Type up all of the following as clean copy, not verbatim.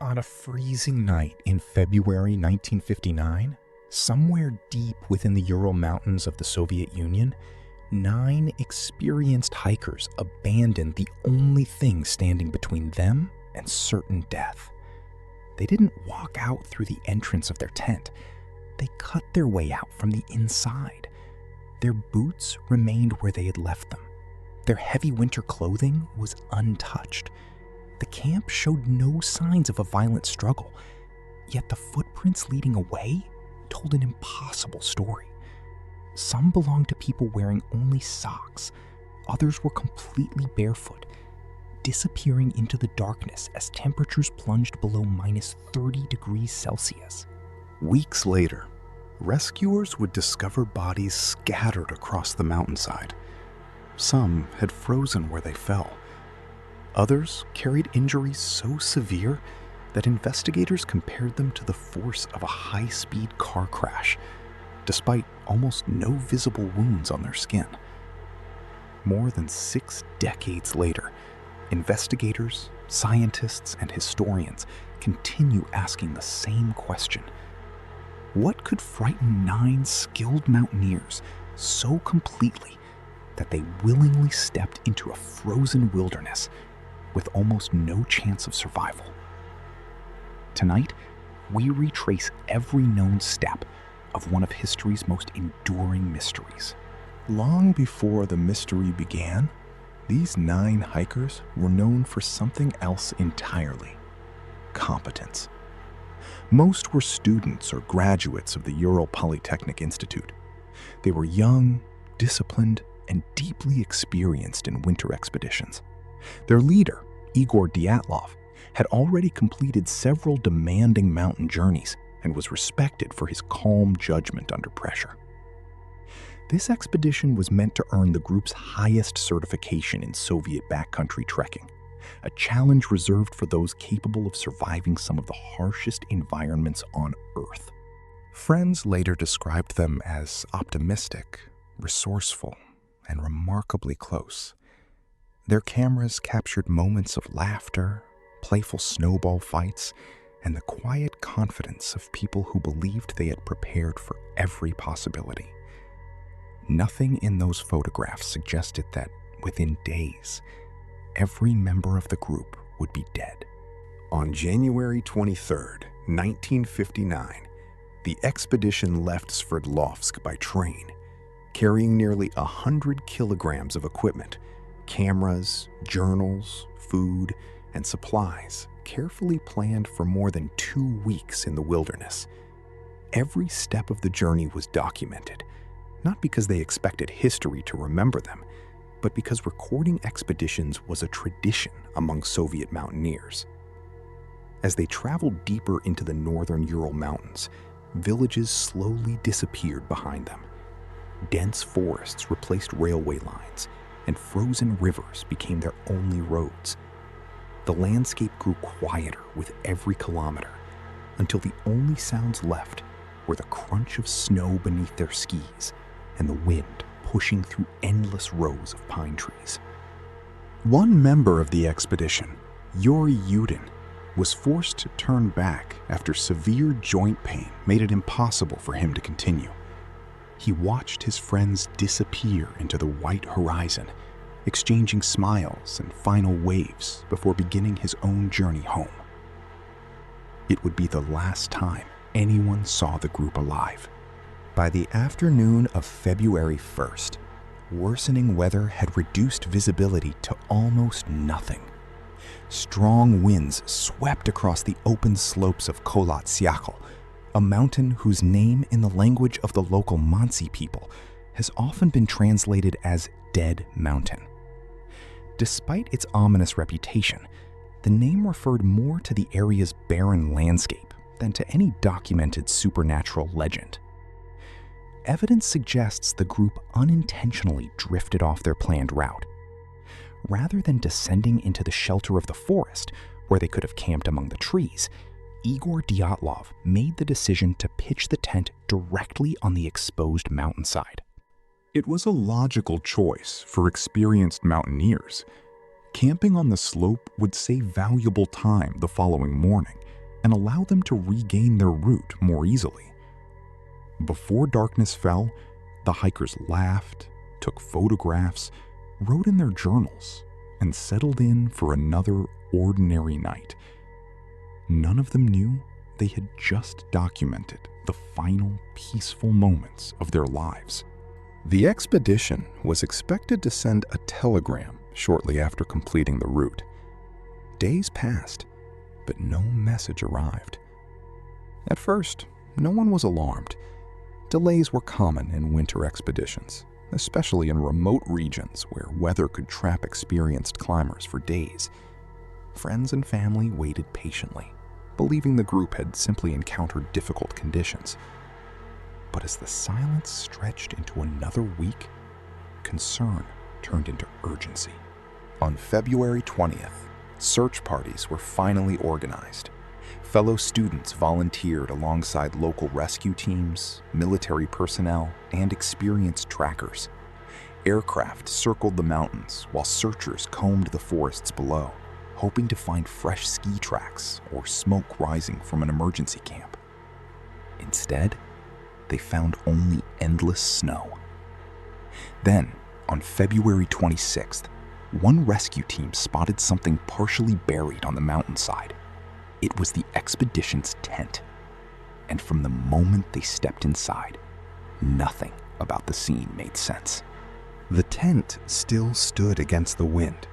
On a freezing night in February 1959, somewhere deep within the Ural Mountains of the Soviet Union, 9 experienced hikers abandoned the only thing standing between them and certain death. They didn't walk out through the entrance of their tent. They cut their way out from the inside. Their boots remained where they had left them. Their heavy winter clothing was untouched. The camp showed no signs of a violent struggle, yet the footprints leading away told an impossible story. Some belonged to people wearing only socks. Others were completely barefoot, disappearing into the darkness as temperatures plunged below minus 30 degrees Celsius. Weeks later, rescuers would discover bodies scattered across the mountainside. Some had frozen where they fell. Others carried injuries so severe that investigators compared them to the force of a high-speed car crash, despite almost no visible wounds on their skin. More than 6 decades later, investigators, scientists, and historians continue asking the same question. What could frighten 9 skilled mountaineers so completely that they willingly stepped into a frozen wilderness with almost no chance of survival? Tonight, we retrace every known step of one of history's most enduring mysteries. Long before the mystery began, these 9 hikers were known for something else entirely: competence. Most were students or graduates of the Ural Polytechnic Institute. They were young, disciplined, and deeply experienced in winter expeditions. Their leader, Igor Dyatlov, had already completed several demanding mountain journeys and was respected for his calm judgment under pressure. This expedition was meant to earn the group's highest certification in Soviet backcountry trekking, a challenge reserved for those capable of surviving some of the harshest environments on Earth. Friends later described them as optimistic, resourceful, and remarkably close. Their cameras captured moments of laughter, playful snowball fights, and the quiet confidence of people who believed they had prepared for every possibility. Nothing in those photographs suggested that, within days, every member of the group would be dead. On January 23, 1959, the expedition left Sverdlovsk by train, carrying nearly 100 kilograms of equipment, cameras, journals, food, and supplies carefully planned for more than 2 weeks in the wilderness. Every step of the journey was documented, not because they expected history to remember them, but because recording expeditions was a tradition among Soviet mountaineers. As they traveled deeper into the northern Ural Mountains, villages slowly disappeared behind them. Dense forests replaced railway lines, and frozen rivers became their only roads. The landscape grew quieter with every kilometer, until the only sounds left were the crunch of snow beneath their skis and the wind pushing through endless rows of pine trees. One member of the expedition, Yuri Yudin, was forced to turn back after severe joint pain made it impossible for him to continue. He watched his friends disappear into the white horizon, exchanging smiles and final waves before beginning his own journey home. It would be the last time anyone saw the group alive. By the afternoon of February 1st, worsening weather had reduced visibility to almost nothing. Strong winds swept across the open slopes of Kholat Syakhl, a mountain whose name in the language of the local Mansi people has often been translated as Dead Mountain. Despite its ominous reputation, the name referred more to the area's barren landscape than to any documented supernatural legend. Evidence suggests the group unintentionally drifted off their planned route. Rather than descending into the shelter of the forest, where they could have camped among the trees, Igor Dyatlov made the decision to pitch the tent directly on the exposed mountainside. It was a logical choice for experienced mountaineers. Camping on the slope would save valuable time the following morning and allow them to regain their route more easily. Before darkness fell, the hikers laughed, took photographs, wrote in their journals, and settled in for another ordinary night. None of them knew they had just documented the final peaceful moments of their lives. The expedition was expected to send a telegram shortly after completing the route. Days passed, but no message arrived. At first, no one was alarmed. Delays were common in winter expeditions, especially in remote regions where weather could trap experienced climbers for days. Friends and family waited patiently, believing the group had simply encountered difficult conditions. But as the silence stretched into another week, concern turned into urgency. On February 20th, search parties were finally organized. Fellow students volunteered alongside local rescue teams, military personnel, and experienced trackers. Aircraft circled the mountains while searchers combed the forests below, hoping to find fresh ski tracks or smoke rising from an emergency camp. Instead, they found only endless snow. Then, on February 26th, one rescue team spotted something partially buried on the mountainside. It was the expedition's tent. And from the moment they stepped inside, nothing about the scene made sense. The tent still stood against the wind,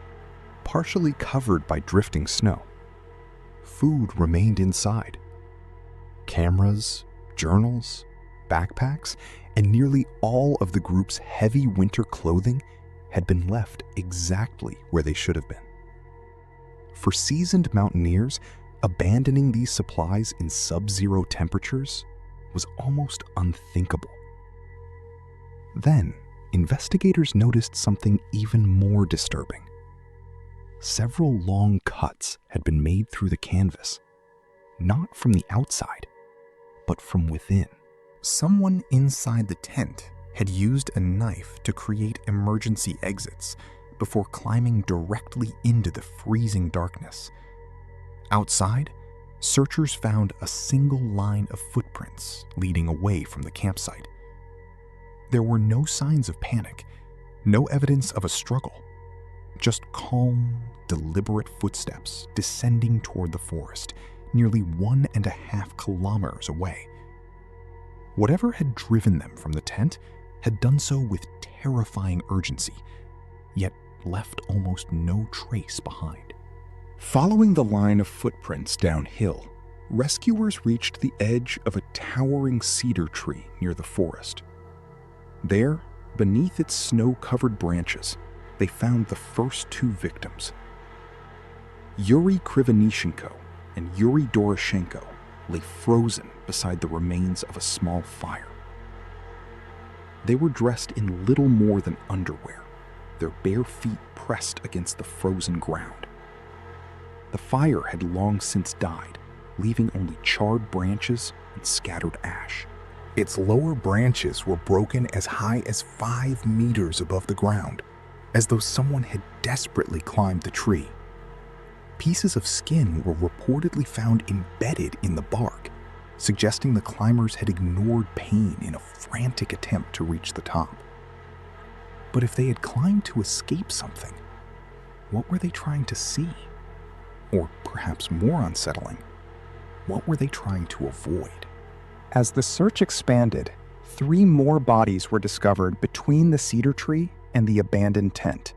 partially covered by drifting snow. Food remained inside. Cameras, journals, backpacks, and nearly all of the group's heavy winter clothing had been left exactly where they should have been. For seasoned mountaineers, abandoning these supplies in sub-zero temperatures was almost unthinkable. Then, investigators noticed something even more disturbing. Several long cuts had been made through the canvas, not from the outside, but from within. Someone inside the tent had used a knife to create emergency exits before climbing directly into the freezing darkness. Outside, searchers found a single line of footprints leading away from the campsite. There were no signs of panic, no evidence of a struggle, just calm, deliberate footsteps descending toward the forest, nearly 1.5 kilometers away. Whatever had driven them from the tent had done so with terrifying urgency, yet left almost no trace behind. Following the line of footprints downhill, rescuers reached the edge of a towering cedar tree near the forest. There, beneath its snow-covered branches, they found the first two victims. Yuri Krivonishenko and Yuri Doroshenko lay frozen beside the remains of a small fire. They were dressed in little more than underwear, their bare feet pressed against the frozen ground. The fire had long since died, leaving only charred branches and scattered ash. Its lower branches were broken as high as 5 meters above the ground, as though someone had desperately climbed the tree. Pieces of skin were reportedly found embedded in the bark, suggesting the climbers had ignored pain in a frantic attempt to reach the top. But if they had climbed to escape something, what were they trying to see? Or perhaps more unsettling, what were they trying to avoid? As the search expanded, 3 more bodies were discovered between the cedar tree and the abandoned tent.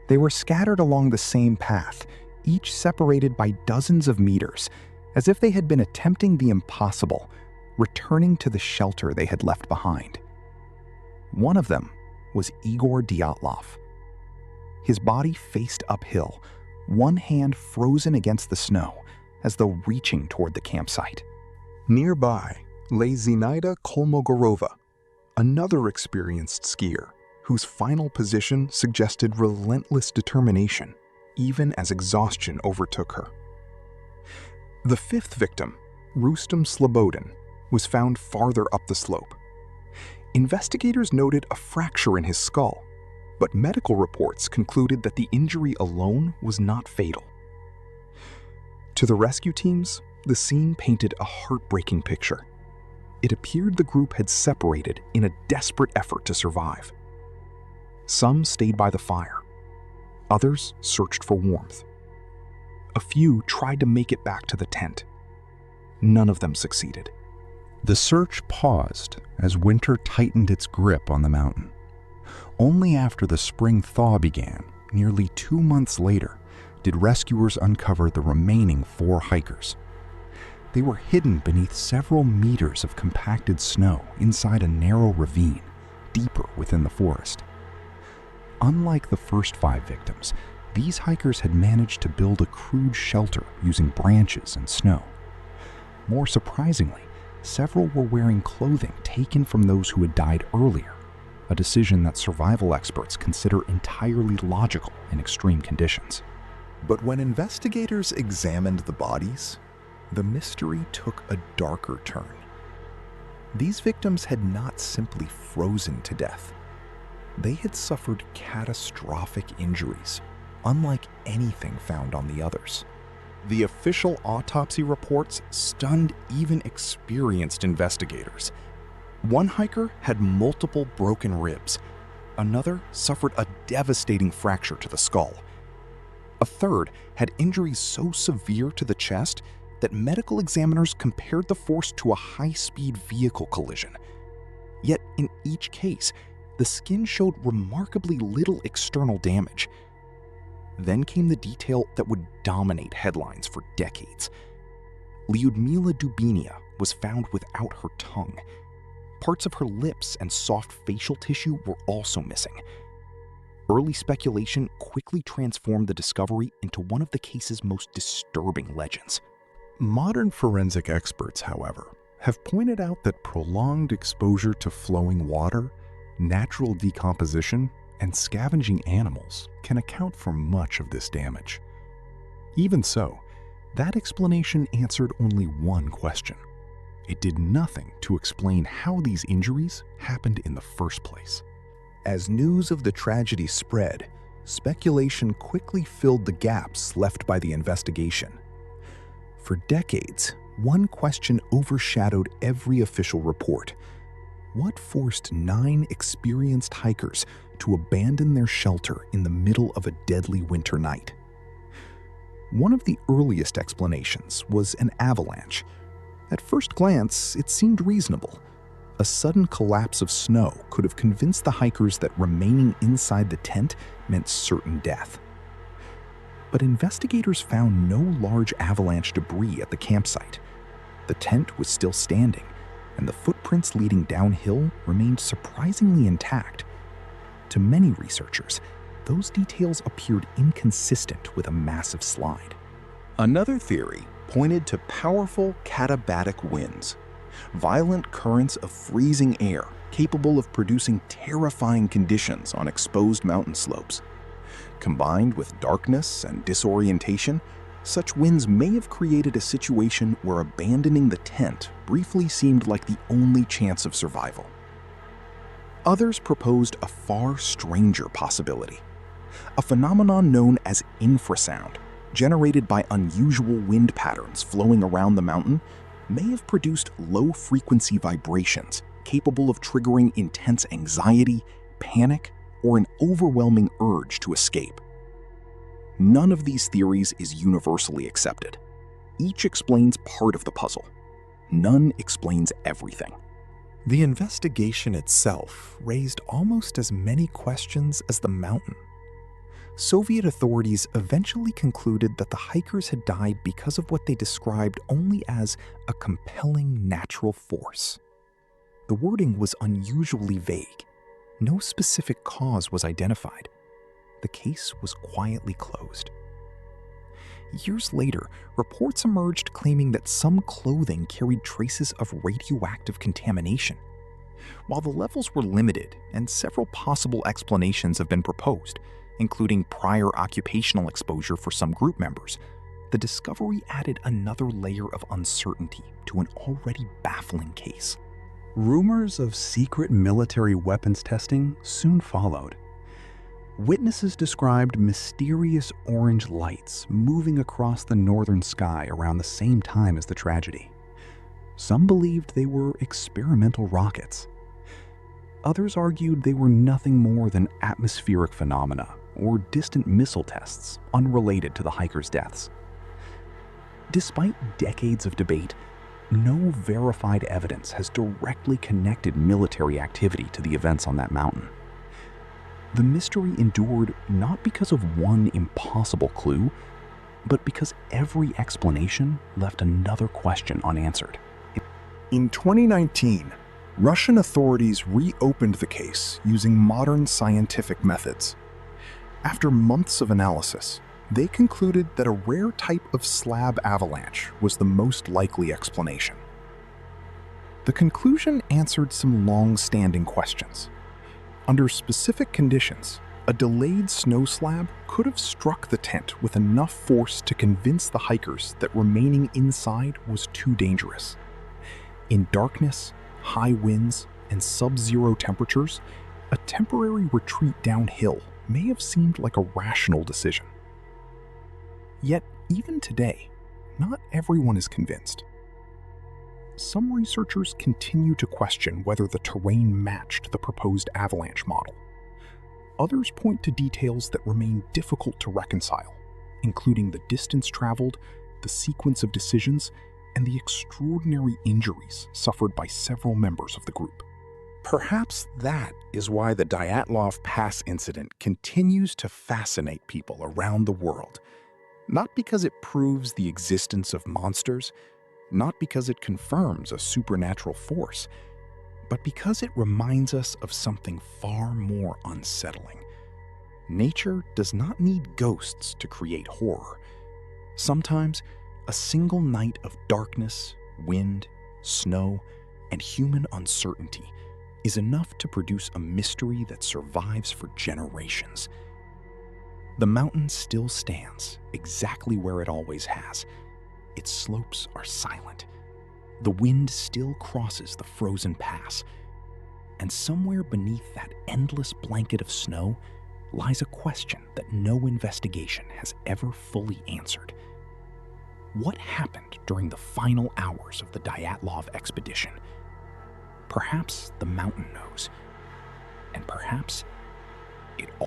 They were scattered along the same path, each separated by dozens of meters, as if they had been attempting the impossible, returning to the shelter they had left behind. One of them was Igor Dyatlov. His body faced uphill, one hand frozen against the snow, as though reaching toward the campsite. Nearby lay Zinaida Kolmogorova, another experienced skier, whose final position suggested relentless determination, even as exhaustion overtook her. The 5th victim, Rustem Slobodin, was found farther up the slope. Investigators noted a fracture in his skull, but medical reports concluded that the injury alone was not fatal. To the rescue teams, The scene painted a heartbreaking picture. It appeared the group had separated in a desperate effort to survive. Some stayed by the fire. Others searched for warmth. A few tried to make it back to the tent. None of them succeeded. The search paused as winter tightened its grip on the mountain. Only after the spring thaw began, nearly 2 months later, did rescuers uncover the remaining 4 hikers. They were hidden beneath several meters of compacted snow inside a narrow ravine, deeper within the forest. Unlike the first 5 victims, these hikers had managed to build a crude shelter using branches and snow. More surprisingly, several were wearing clothing taken from those who had died earlier, a decision that survival experts consider entirely logical in extreme conditions. But when investigators examined the bodies, the mystery took a darker turn. These victims had not simply frozen to death. They had suffered catastrophic injuries, unlike anything found on the others. The official autopsy reports stunned even experienced investigators. One hiker had multiple broken ribs. Another suffered a devastating fracture to the skull. A third had injuries so severe to the chest that medical examiners compared the force to a high-speed vehicle collision. Yet in each case, the skin showed remarkably little external damage. Then came the detail that would dominate headlines for decades. Lyudmila Dubinia was found without her tongue. Parts of her lips and soft facial tissue were also missing. Early speculation quickly transformed the discovery into one of the case's most disturbing legends. Modern forensic experts, however, have pointed out that prolonged exposure to flowing water, natural decomposition, and scavenging animals can account for much of this damage. Even so, that explanation answered only one question. It did nothing to explain how these injuries happened in the first place. As news of the tragedy spread, speculation quickly filled the gaps left by the investigation. For decades, one question overshadowed every official report. What forced 9 experienced hikers to abandon their shelter in the middle of a deadly winter night? One of the earliest explanations was an avalanche. At first glance, it seemed reasonable. A sudden collapse of snow could have convinced the hikers that remaining inside the tent meant certain death. But investigators found no large avalanche debris at the campsite. The tent was still standing, and the footprints leading downhill remained surprisingly intact. To many researchers, those details appeared inconsistent with a massive slide. Another theory pointed to powerful katabatic winds, violent currents of freezing air capable of producing terrifying conditions on exposed mountain slopes. Combined with darkness and disorientation, such winds may have created a situation where abandoning the tent briefly seemed like the only chance of survival. Others proposed a far stranger possibility, a phenomenon known as infrasound, generated by unusual wind patterns flowing around the mountain, may have produced low-frequency vibrations capable of triggering intense anxiety, panic, or an overwhelming urge to escape. None of these theories is universally accepted. Each explains part of the puzzle. None explains everything. The investigation itself raised almost as many questions as the mountain. Soviet authorities eventually concluded that the hikers had died because of what they described only as a compelling natural force. The wording was unusually vague. No specific cause was identified. The case was quietly closed. Years later, reports emerged claiming that some clothing carried traces of radioactive contamination. While the levels were limited and several possible explanations have been proposed, including prior occupational exposure for some group members, the discovery added another layer of uncertainty to an already baffling case. Rumors of secret military weapons testing soon followed. Witnesses described mysterious orange lights moving across the northern sky around the same time as the tragedy. Some believed they were experimental rockets. Others argued they were nothing more than atmospheric phenomena or distant missile tests unrelated to the hikers' deaths. Despite decades of debate, no verified evidence has directly connected military activity to the events on that mountain. The mystery endured not because of one impossible clue, but because every explanation left another question unanswered. In 2019, Russian authorities reopened the case using modern scientific methods. After months of analysis, they concluded that a rare type of slab avalanche was the most likely explanation. The conclusion answered some long-standing questions. Under specific conditions, a delayed snow slab could have struck the tent with enough force to convince the hikers that remaining inside was too dangerous. In darkness, high winds, and sub-zero temperatures, a temporary retreat downhill may have seemed like a rational decision. Yet, even today, not everyone is convinced. Some researchers continue to question whether the terrain matched the proposed avalanche model. Others point to details that remain difficult to reconcile, including the distance traveled, the sequence of decisions, and the extraordinary injuries suffered by several members of the group. Perhaps that is why the Dyatlov Pass Incident continues to fascinate people around the world. Not because it proves the existence of monsters, not because it confirms a supernatural force, but because it reminds us of something far more unsettling. Nature does not need ghosts to create horror. Sometimes, a single night of darkness, wind, snow, and human uncertainty is enough to produce a mystery that survives for generations. The mountain still stands exactly where it always has. Its slopes are silent. The wind still crosses the frozen pass. And somewhere beneath that endless blanket of snow lies a question that no investigation has ever fully answered. What happened during the final hours of the Dyatlov expedition? Perhaps the mountain knows, and perhaps it all